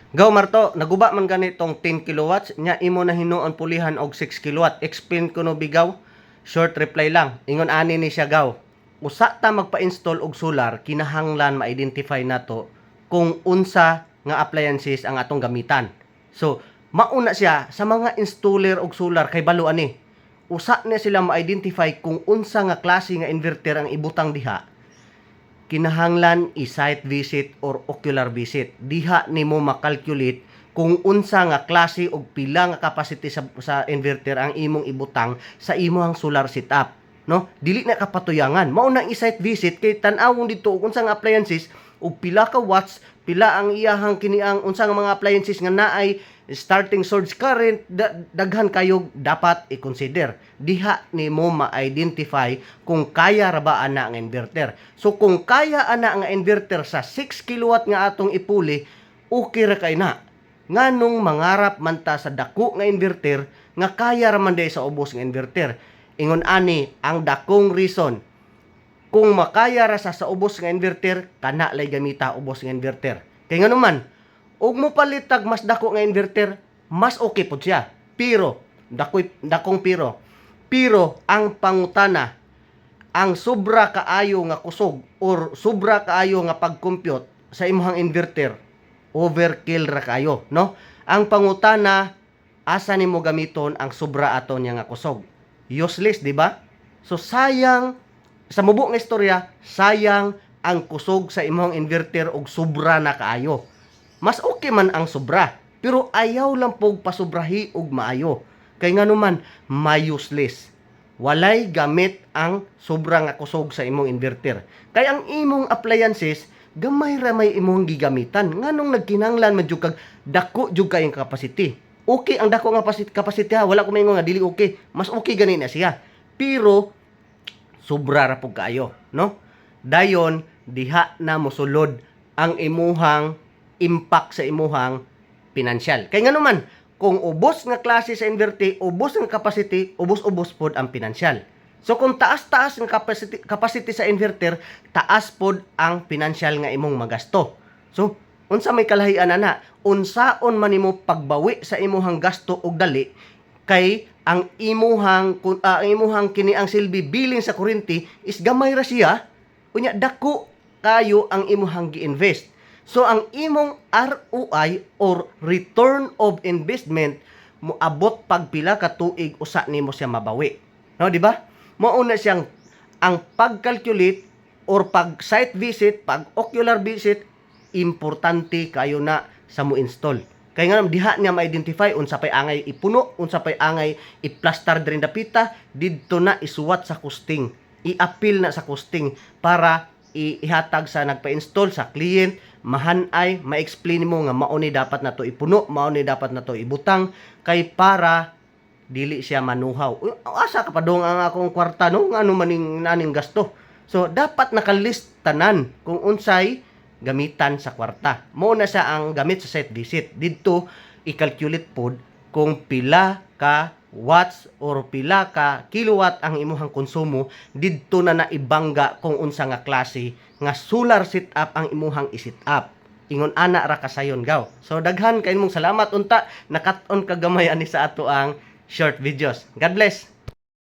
Gaw Marto, naguba man ganitong 10 kilowatts, nya imo na hinuon pulihan og 6 kilowatt. Explain ko no bigaw. Short reply lang. Ingon ani ni siya gaw. Usa ta magpa-install og solar, kinahanglan ma-identify nato kung unsa nga appliances ang atong gamitan. So, mauna siya sa mga installer og solar kay balo ani. Usa na sila ma-identify kung unsa nga klase nga inverter ang ibutang diha. Kinahanglan i-site visit or ocular visit. Diha nimo makalculate kung unsa nga klase og pila nga capacity sa inverter ang imong ibutang sa imong solar setup, no? Dili na kapatuyangan. Mao nang i-site visit kay tan-awon dito unsa nga appliances ug pila ka watts, pila ang iyahang kiniang unsa nga mga appliances nga naay starting surge current, daghan kayo dapat i-consider. Diha nimo ma-identify kung kaya ra ba ana nga inverter. So kung kaya ana nga inverter sa 6 kilowatt nga atong ipuli, okay ra kay na. Nganong mangarap man ta sa dako nga inverter nga kaya ra man day sa ubos nga inverter. Ingon ani ang dakong reason. Kung makaya ra sa ubos nga inverter, kana lay gamita ubos nga inverter. Kay ngano man, ug mo palitag mas dako nga inverter, mas okay pud siya. Pero dakong pero ang pangutana, ang sobra kaayo nga kusog or sobra kaayo nga pag-compute sa imong inverter, overkill ra kayo, no? Ang pangutana, asa nimo gamiton ang sobra aton nga kusog? Useless, di ba? So sayang sa mubo nga istorya, sayang ang kusog sa imong inverter og sobra na kaayo. Mas okay man ang sobra, pero ayaw lang pog pasubrahi og maayo. Kay ngano man, useless. Walay gamit ang sobra nga kusog sa imong inverter. Kay ang imong appliances, gamay ra may imong gigamitan. Nganong nagkinanglan man jud kag dako jud kay ang capacity. Okay ang dako nga capacity ha, wala ko maingon nga dili okay. Mas okay gani na siya. Pero sobra ra pug kaayo, no? Dayon diha na mosulod ang imuhang impact sa imuhang pinansyal. Kay ngano man, kung ubos nga klase sa inverter, ubos nga capacity, ubos-ubos pod ang pinansyal. So kung taas-taas ang capacity sa inverter, taas pod ang pinansyal nga imong magasto. So unsa may kalahian ana? Unsaon man nimo pagbawi sa imuhang gasto og dali kay ang imuhang kini ang silbi billing sa kuryente is gamay ra siya, unya dako kayo ang imuhang gi-invest. So ang imong ROI or return of investment mo abot pagpila ka tuig usa nimo siya mabawi. No, di ba? Mao na siyang ang pag-calculate or pag-site visit, pag-ocular visit, importante kayo na sa mo install. Kaya nga diha niya ma-identify unsa pay angay ipuno, unsa pay angay i-plaster diri dapita, didto na isuwat sa costing. I-appeal na sa costing para ihatag sa nagpa-install sa client, mahanay, ma-explain mo nga mao ni dapat na to ipuno, mao ni dapat na to ibutang kay para dili siya manuhaw. Asa ka pa dong ang akong kwarta no ngano maning naning gasto. So dapat nakalist tanan kung unsay gamitan sa kwarta. Mao na siya ang gamit sa site visit. Didto i-calculate pod kung pila ka watts or pila ka kilowatt ang imuhang konsumo, didto na naibangga kung unsa nga klase nga solar setup ang imuhang i-setup. Ingon ana ra kasayon gaw. So daghan kay mong salamat unta nakat-on kagamay ani sa ato ang short videos. God bless.